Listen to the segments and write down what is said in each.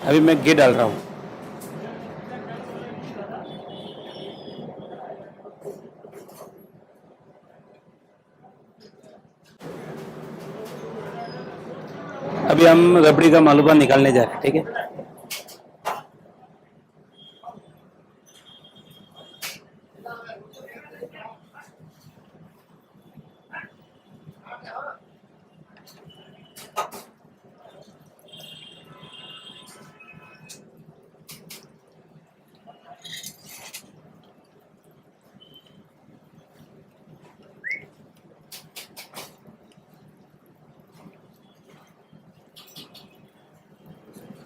अभी मैं घी डाल रहा हूँ। अभी हम रबड़ी का मालूबा निकालने जा रहे हैं, ठीक है।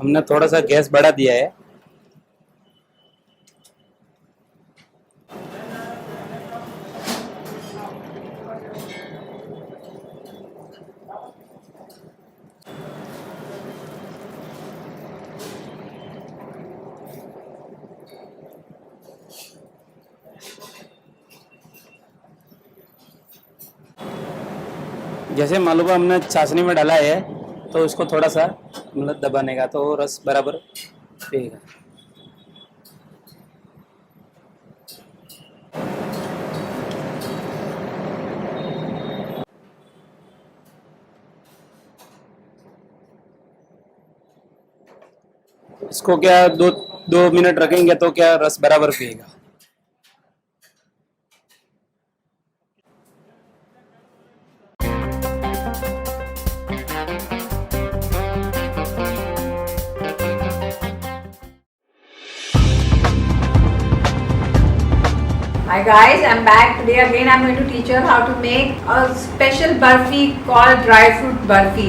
हमने थोड़ा सा गैस बढ़ा दिया है। जैसे मालूबा हमने चाशनी में डाला है तो उसको थोड़ा सा मतलब दबाने का, तो रस बराबर पिएगा। इसको क्या दो 2 मिनट रखेंगे तो क्या रस बराबर पिएगा। Hi guys, I'm back. Today again I'm going to teach you how to make a special burfi called dry fruit burfi.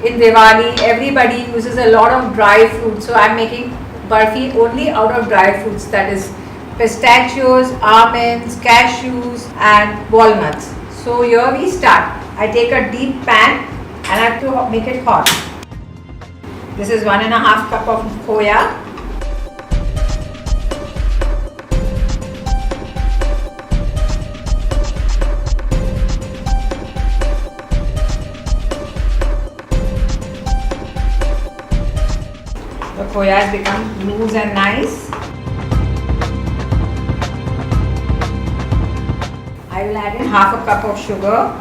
In Diwali, everybody uses a lot of dry fruits, so I'm making burfi only out of dry fruits, that is pistachios, almonds, cashews and walnuts. So here we start. I take a deep pan and I have to make it hot. This is 1.5 cup of khoya. The khoya has become loose and nice. I will add in half a cup of sugar.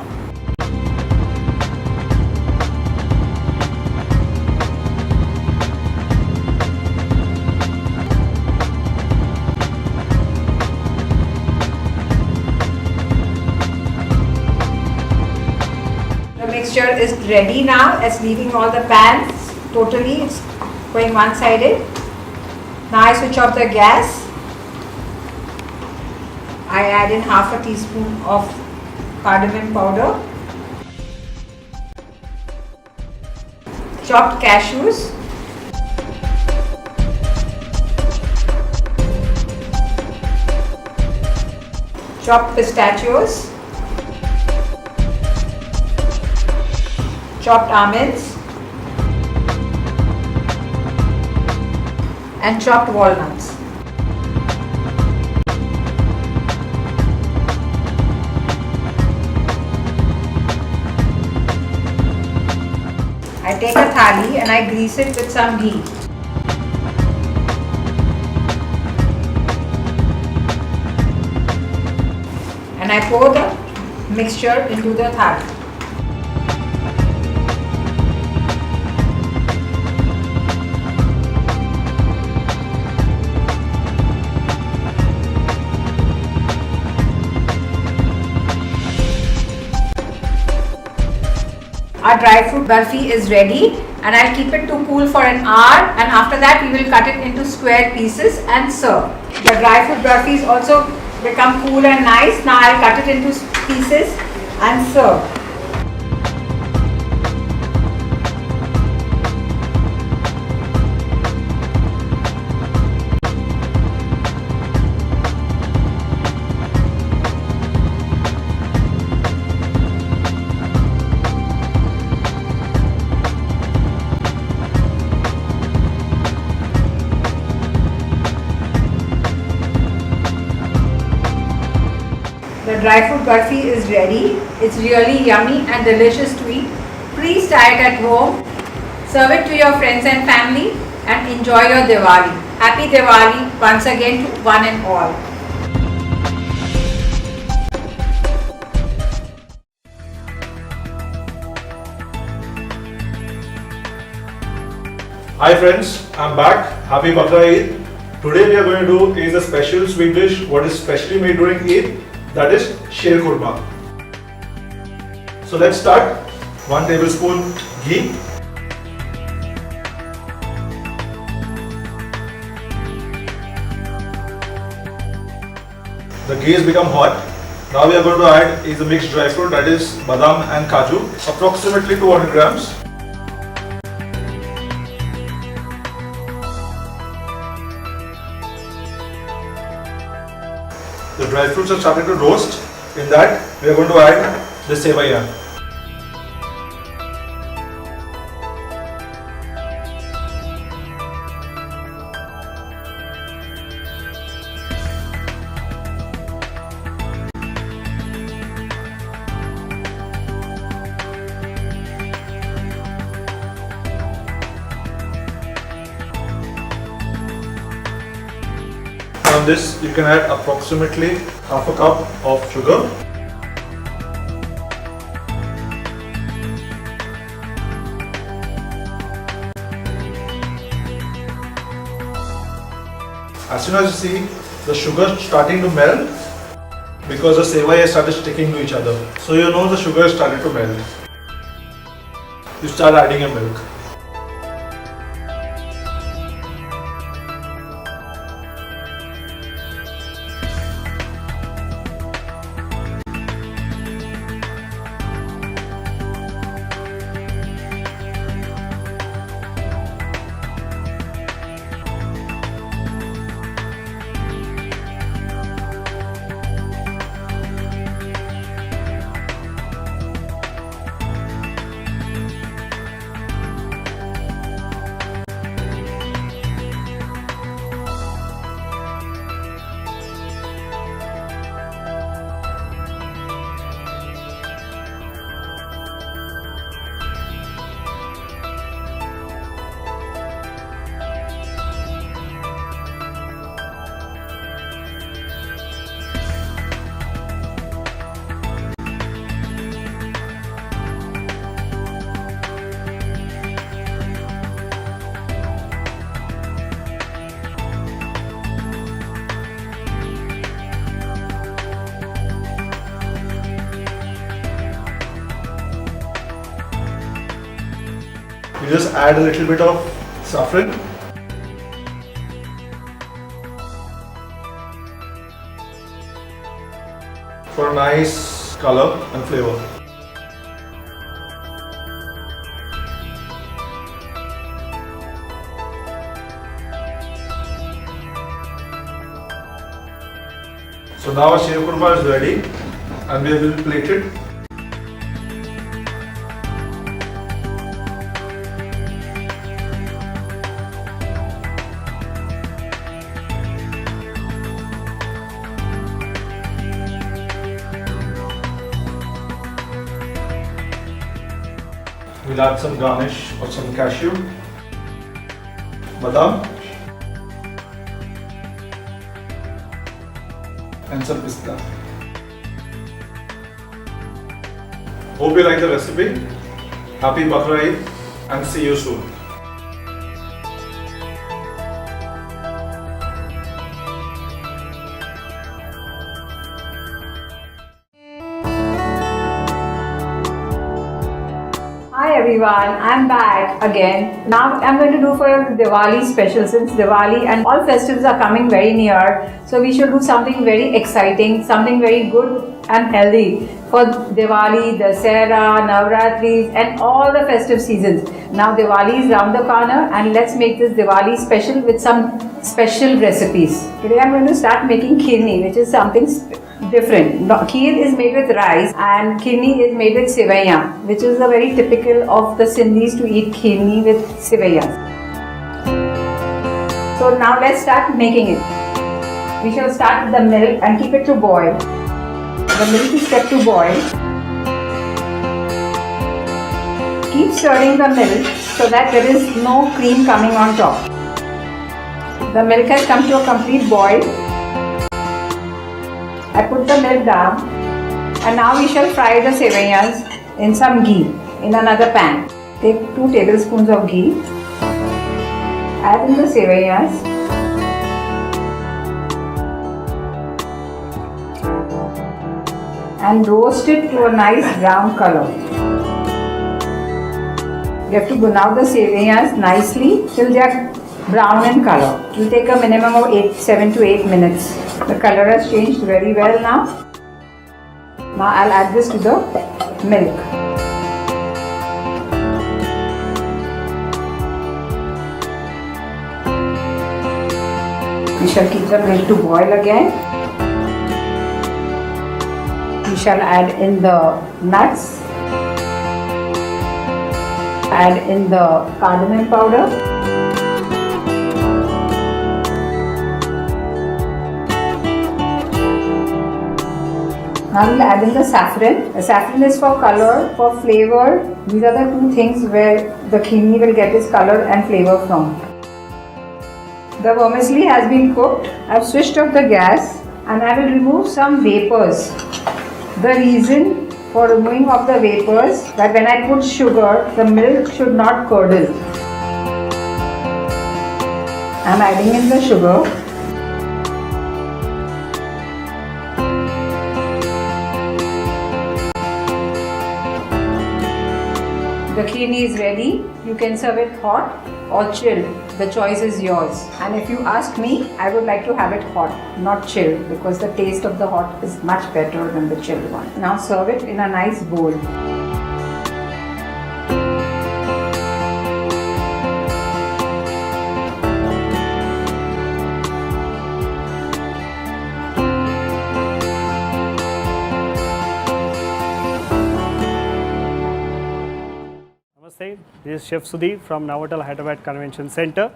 The mixture is ready now. It's leaving all the pans totally. It's going one-sided. Now I switch off the gas. I add in half a teaspoon of cardamom powder, chopped cashews, chopped pistachios, chopped almonds and chopped walnuts. I take a thali and I grease it with some ghee. And I pour the mixture into the thali. Our dry fruit burfi is ready and I'll keep it to cool for an hour, and after that we will cut it into square pieces and serve. The dry fruit burfi is also become cool and nice. Now I'll cut it into pieces and serve. The dry fruit burfi is ready. It's really yummy and delicious to eat. Please try it at home. Serve it to your friends and family and enjoy your Diwali. Happy Diwali once again to one and all. Hi friends, I'm back. Happy Bakra Eid. Today we are going to do is a special sweet dish what is specially made during Eid, that is Sheer Kurma. So let's start. 1 tablespoon ghee. The ghee has become hot. Now we are going to add is a mixed dry fruit, that is badam and kaju, approximately 200 grams. The dry fruits are starting to roast. In that, we are going to add the sevaiya. On this, you can add approximately half a cup of sugar. As soon as you see the sugar starting to melt, because the sevai has started sticking to each other, so you know the sugar is starting to melt. You start adding your milk. You just add a little bit of saffron. For a nice color and flavor. So now our sheer kurma is ready and we will plate it. We'll add some garnish of some cashew, badam, and some pista. Hope you like the recipe. Happy Bakra Eid and see you soon. Hi everyone, I'm back again. Now I'm going to do for your Diwali special, since Diwali and all festives are coming very near. So we should do something very exciting, something very good and healthy for Diwali, Dussehra, Navratris and all the festive seasons. Now Diwali is round the corner and let's make this Diwali special with some special recipes. Today I'm going to start making khirni, which is something different. Kheer is made with rice and khirni is made with sevaiya, which is a very typical of the Sindhis to eat khirni with sevaiya. So now let's start making it. We shall start with the milk and keep it to boil. The milk is kept to boil. keep stirring the milk so that there is no cream coming on top. The milk has come to a complete boil. I put the milk down and now we shall fry the sevayas in some ghee in another pan. Take 2 tablespoons of ghee. Add in the sevayas. And roast it to a nice brown color. You have to brown the sevayas nicely till they are brown in color. It will take a minimum of 7 to 8 minutes. The color has changed very well now. Now I'll add this to the milk. We shall keep the milk to boil again. We shall add in the nuts, add in the cardamom powder, now we will add in the saffron. The saffron is for color, for flavor. These are the 2 things where the khini will get its color and flavor from. The vermicelli has been cooked. I have switched off the gas and I will remove some vapors. The reason for removing of the vapors that when I put sugar, the milk should not curdle. I am adding in the sugar. The khini is ready. You can serve it hot or chill. The choice is yours. And if you ask me, I would like to have it hot, not chilled, because the taste of the hot is much better than the chilled one. Now serve it in a nice bowl. Namaste, this is Chef Sudhir from Navatal Hyderabad Convention Center.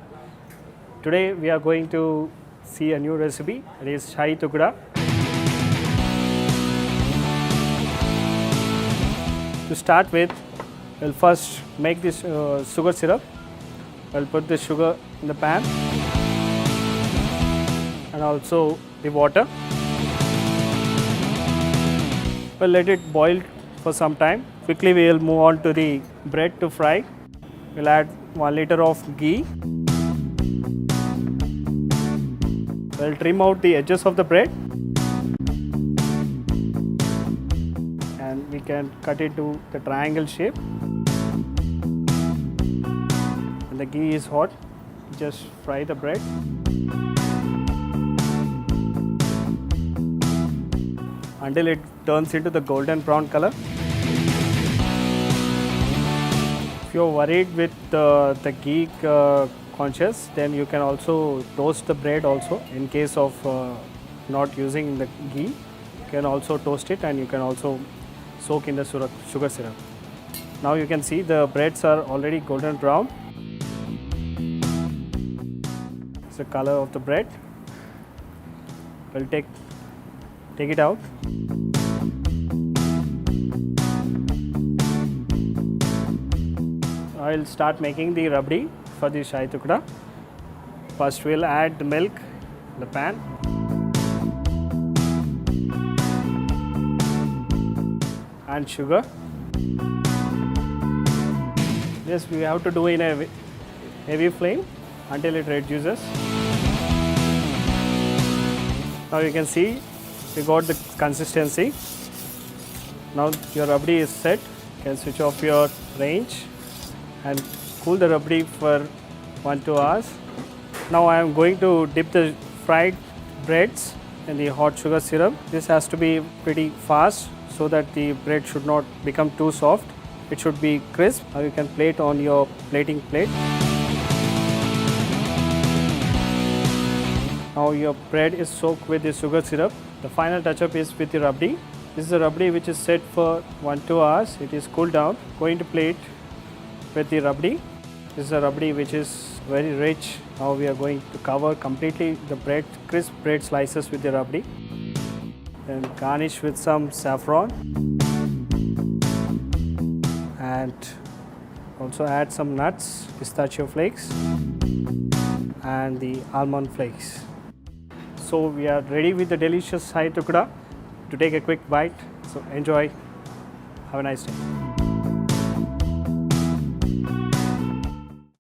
Today we are going to see a new recipe. It is Shahi Tukda. To start with, we'll first make this sugar syrup. We'll put the sugar in the pan and also the water. We'll let it boil for some time. Quickly we will move on to the bread to fry. We'll add 1 liter of ghee. We'll trim out the edges of the bread and we can cut it to the triangle shape. When the ghee is hot, just fry the bread. Until it turns into the golden brown color. If you're worried with the ghee conscious, then you can also toast the bread also. In case of not using the ghee, you can also toast it and you can also soak in the sugar syrup. Now you can see the breads are already golden brown. It's the color of the bread. We'll take it out. I'll start making the rabdi for the Shahi Tukda. First we'll add the milk in the pan. And sugar. This we have to do in a heavy flame until it reduces. Now you can see we got the consistency. Now your rabdi is set. You can switch off your range and cool the rabdi for 1-2 hours. Now I am going to dip the fried breads in the hot sugar syrup. This has to be pretty fast so that the bread should not become too soft. It should be crisp. Now you can plate on your plating plate. Now your bread is soaked with the sugar syrup. The final touch-up is with the rabdi. This is the rabdi which is set for 1-2 hours. It is cooled down. Going to plate with the rabdi. This is a rabdi which is very rich. Now we are going to cover completely the bread, crisp bread slices with the rabdi. Then garnish with some saffron and Also add some nuts, pistachio flakes and the almond flakes. So we are ready with the delicious Sai Tukda to take a quick bite. So enjoy. Have a nice day.